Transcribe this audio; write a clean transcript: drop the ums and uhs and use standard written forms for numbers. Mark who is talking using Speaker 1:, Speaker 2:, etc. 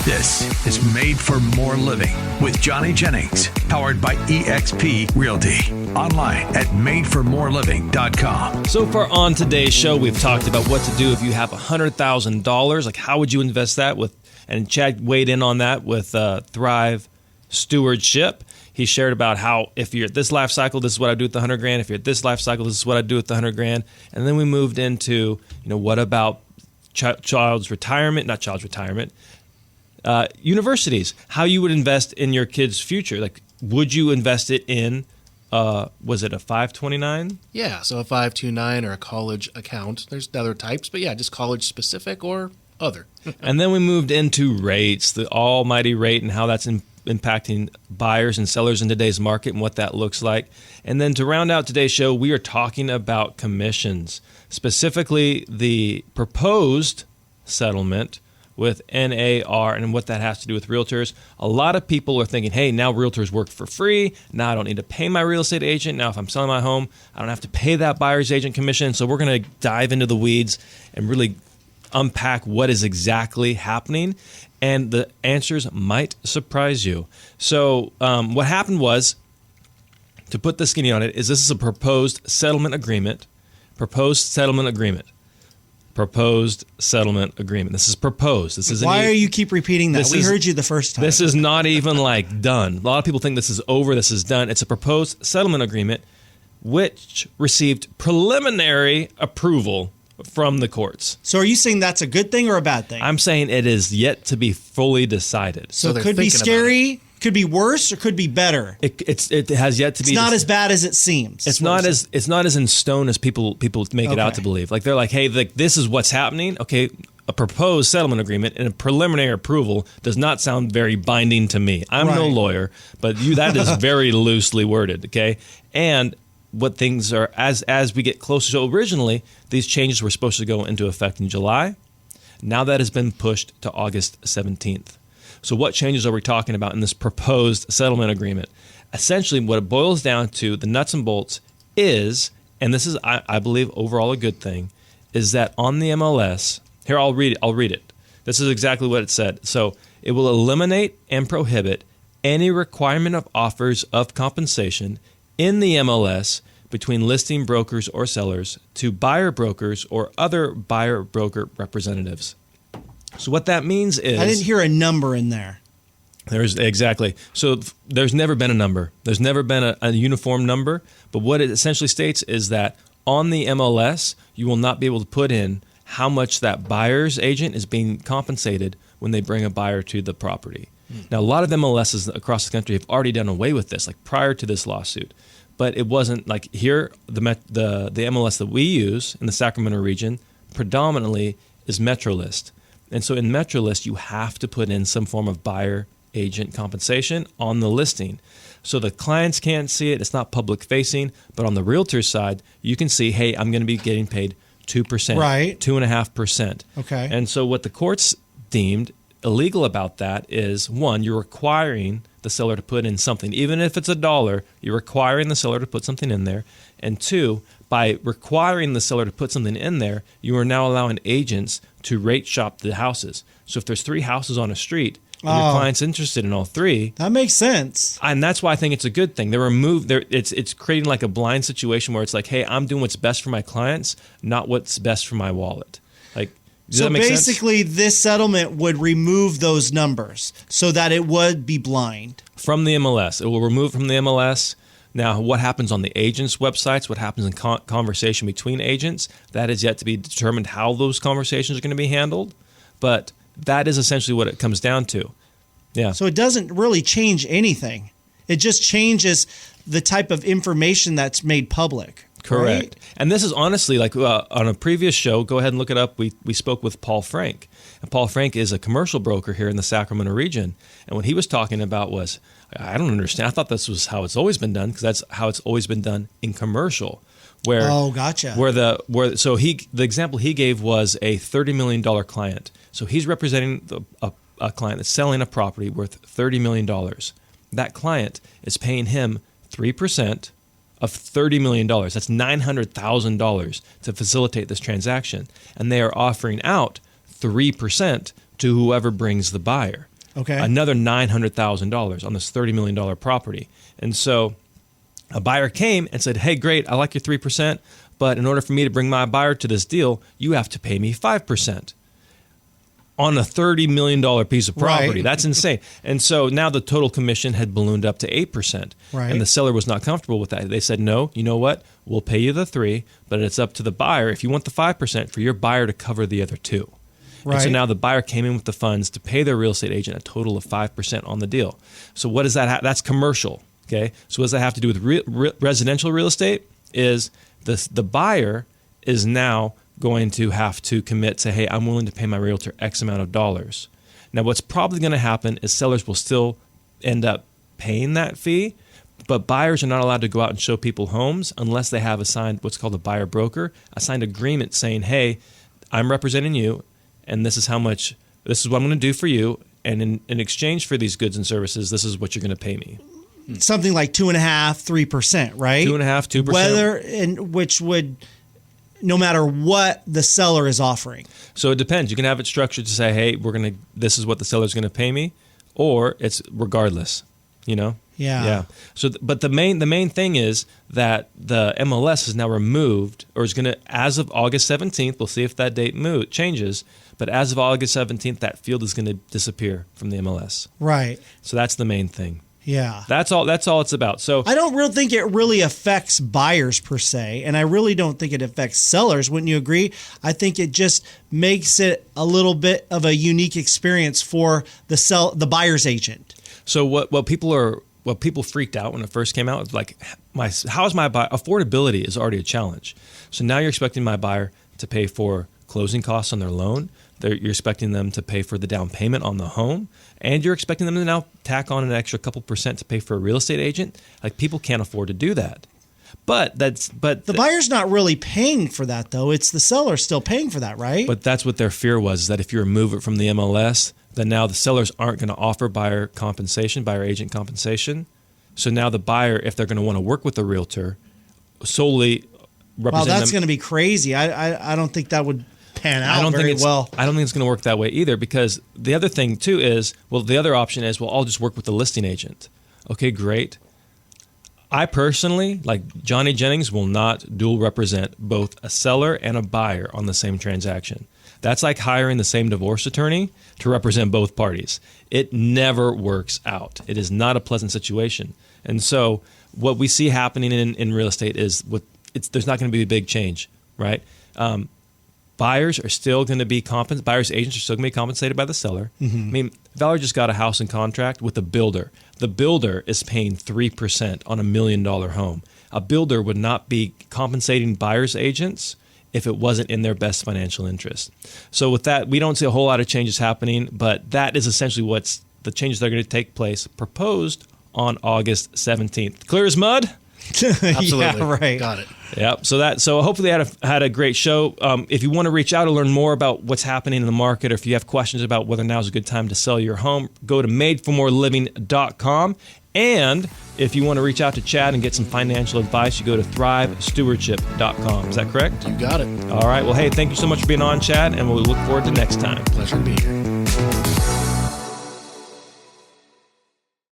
Speaker 1: This is Made for More Living with Johnny Jennings, powered by eXp Realty. Online at madeformoreliving.com.
Speaker 2: So far on today's show, we've talked about what to do if you have $100,000. Like, how would you invest that with? And Chad weighed in on that with Thrive Stewardship. He shared about how if you're at this life cycle, this is what I do with the $100,000. If you're at this life cycle, this is what I do with the $100,000. And then we moved into, what about child's retirement? Not child's retirement. Universities. How you would invest in your kid's future? Like, would you invest it in? Was it a 529?
Speaker 3: Yeah, so a 529 or a college account. There's other types, but yeah, just college specific or other.
Speaker 2: And then we moved into rates, the almighty rate, and how that's impacting buyers and sellers in today's market and what that looks like. And then to round out today's show, we are talking about commissions, specifically the proposed settlement with NAR and what that has to do with realtors. A lot of people are thinking, hey, now realtors work for free. Now I don't need to pay my real estate agent. Now if I'm selling my home, I don't have to pay that buyer's agent commission. So we're going to dive into the weeds and really unpack what is exactly happening. And the answers might surprise you. So what happened was, to put the skinny on it, is this is a proposed settlement agreement. Proposed settlement agreement. Proposed settlement agreement. This is proposed. This isn't.
Speaker 4: Why are you keep repeating that? We heard you the first time.
Speaker 2: This is not even like done. A lot of people think this is over. This is done. It's a proposed settlement agreement, which received preliminary approval from the courts.
Speaker 4: So are you saying that's a good thing or a bad thing?
Speaker 2: I'm saying it is yet to be fully decided.
Speaker 4: So it could be scary, could be worse, or could be better.
Speaker 2: It has yet to be.
Speaker 4: It's not as bad as it seems.
Speaker 2: It's not as in stone as people make it out to believe. Like, they're like, hey, this is what's happening. Okay, a proposed settlement agreement and a preliminary approval does not sound very binding to me. I'm no lawyer, but that is very loosely worded. Okay, and what things are as we get closer. So originally, these changes were supposed to go into effect in July. Now that has been pushed to August 17th. So what changes are we talking about in this proposed settlement agreement? Essentially, what it boils down to, the nuts and bolts, is, and this is, I believe, overall a good thing, is that on the MLS, here I'll read it. This is exactly what it said. So it will eliminate and prohibit any requirement of offers of compensation in the MLS between listing brokers or sellers to buyer brokers or other buyer broker representatives. So what that means is,
Speaker 4: I didn't hear a number in there.
Speaker 2: Exactly. So there's never been a number. There's never been a uniform number. But what it essentially states is that on the MLS, you will not be able to put in how much that buyer's agent is being compensated when they bring a buyer to the property. Now, a lot of MLSs across the country have already done away with this, like prior to this lawsuit. But it wasn't like here. The MLS that we use in the Sacramento region predominantly is MetroList. And so in MetroList, you have to put in some form of buyer agent compensation on the listing. So the clients can't see it. It's not public facing. But on the realtor side, you can see, hey, I'm going to be getting paid 2%,
Speaker 4: right,
Speaker 2: 2.5%.
Speaker 4: Okay.
Speaker 2: And so what the courts deemed illegal about that is, one, you're requiring the seller to put in something. Even if it's $1, you're requiring the seller to put something in there. And two, by requiring the seller to put something in there, you are now allowing agents to rate shop the houses. So if there's 3 houses on a street and your client's interested in all 3,
Speaker 4: that makes sense.
Speaker 2: And that's why I think it's a good thing. It's creating like a blind situation where it's like, hey, I'm doing what's best for my clients, not what's best for my wallet. Like, does that make sense?
Speaker 4: So basically, this settlement would remove those numbers so that it would be blind.
Speaker 2: From the MLS. It will remove from the MLS. Now, what happens on the agents' websites, what happens in conversation between agents, that is yet to be determined how those conversations are going to be handled. But that is essentially what it comes down to. Yeah.
Speaker 4: So it doesn't really change anything. It just changes the type of information that's made public.
Speaker 2: Correct.
Speaker 4: Right?
Speaker 2: And this is honestly like on a previous show, go ahead and look it up. We spoke with Paul Frank. And Paul Frank is a commercial broker here in the Sacramento region. And what he was talking about was, I don't understand. I thought this was how it's always been done, because that's how it's always been done in commercial. Where,
Speaker 4: gotcha.
Speaker 2: So the example he gave was a $30 million client. So he's representing a client that's selling a property worth $30 million. That client is paying him 3% of $30 million. That's $900,000 to facilitate this transaction. And they are offering out 3% to whoever brings the buyer.
Speaker 4: Okay.
Speaker 2: another $900,000 on this $30 million property. And so a buyer came and said, hey, great, I like your 3%, but in order for me to bring my buyer to this deal, you have to pay me 5%. On a $30 million piece of property.
Speaker 4: Right.
Speaker 2: That's insane. And so now the total commission had ballooned up to 8%.
Speaker 4: Right.
Speaker 2: And the seller was not comfortable with that. They said, no, you know what? We'll pay you the 3%, but it's up to the buyer, if you want the 5%, for your buyer to cover the other 2%.
Speaker 4: Right.
Speaker 2: And so now the buyer came in with the funds to pay their real estate agent a total of 5% on the deal. So what does that that's commercial. Okay. So what does that have to do with residential real estate? Is the buyer is now going to have to commit, say, hey, I'm willing to pay my realtor X amount of dollars. Now, what's probably going to happen is sellers will still end up paying that fee, but buyers are not allowed to go out and show people homes unless they have assigned what's called a buyer broker, a signed agreement saying, hey, I'm representing you, and this is how much, this is what I'm going to do for you, and in exchange for these goods and services, this is what you're going to pay me.
Speaker 4: Something like 2.5%, 3%, right?
Speaker 2: 2.5%, 2%.
Speaker 4: Whether, and which would, no matter what the seller is offering.
Speaker 2: So it depends. You can have it structured to say, hey, this is what the seller's going to pay me, or it's regardless, you know?
Speaker 4: Yeah.
Speaker 2: So, but the main thing is that the MLS is now removed, or is going to, as of August 17th, we'll see if that date changes, but as of August 17th, that field is going to disappear from the MLS.
Speaker 4: Right.
Speaker 2: So that's the main thing.
Speaker 4: Yeah.
Speaker 2: That's all it's about. So
Speaker 4: I don't really think it really affects buyers per se, and I really don't think it affects sellers. Wouldn't you agree? I think it just makes it a little bit of a unique experience for the buyer's agent.
Speaker 2: So what people freaked out when it first came out was like, how's my buyer? Affordability is already a challenge. So now you're expecting my buyer to pay for closing costs on their loan. You're expecting them to pay for the down payment on the home, and you're expecting them to now tack on an extra couple percent to pay for a real estate agent. Like, people can't afford to do that. But the
Speaker 4: buyer's not really paying for that, though. It's the seller still paying for that, right?
Speaker 2: But that's what their fear was, that if you remove it from the MLS, then now the sellers aren't going to offer buyer agent compensation. So now the buyer, if they're going to want to work with the realtor, solely represent
Speaker 4: Wow, that's
Speaker 2: them.
Speaker 4: going to be crazy. I don't think that would pan out
Speaker 2: I don't think it's going to work that way either, because the other thing too is, the other option is, I'll just work with the listing agent. Okay, great. I personally, like Johnny Jennings, will not dual represent both a seller and a buyer on the same transaction. That's like hiring the same divorce attorney to represent both parties. It never works out. It is not a pleasant situation. And so what we see happening in real estate is there's not going to be a big change, right? Buyers are still going to be buyers agents are still going to be compensated by the seller. Mm-hmm. I mean, Valerie just got a house in contract with a builder. The builder is paying 3% on $1 million home. A builder would not be compensating buyers agents if it wasn't in their best financial interest. So with that, we don't see a whole lot of changes happening, but that is essentially what's the changes that are going to take place, proposed on August 17th. Clear as mud?
Speaker 3: Absolutely.
Speaker 4: Yeah, right.
Speaker 3: Got it.
Speaker 2: Yep. So hopefully had a great show. If you want to reach out and learn more about what's happening in the market, or if you have questions about whether now is a good time to sell your home, go to madeformoreliving.com. And if you want to reach out to Chad and get some financial advice, you go to thrivestewardship.com. Is that correct?
Speaker 3: You got it.
Speaker 2: All right. Well, hey, thank you so much for being on, Chad, and we'll look forward to next time.
Speaker 3: Pleasure to be here.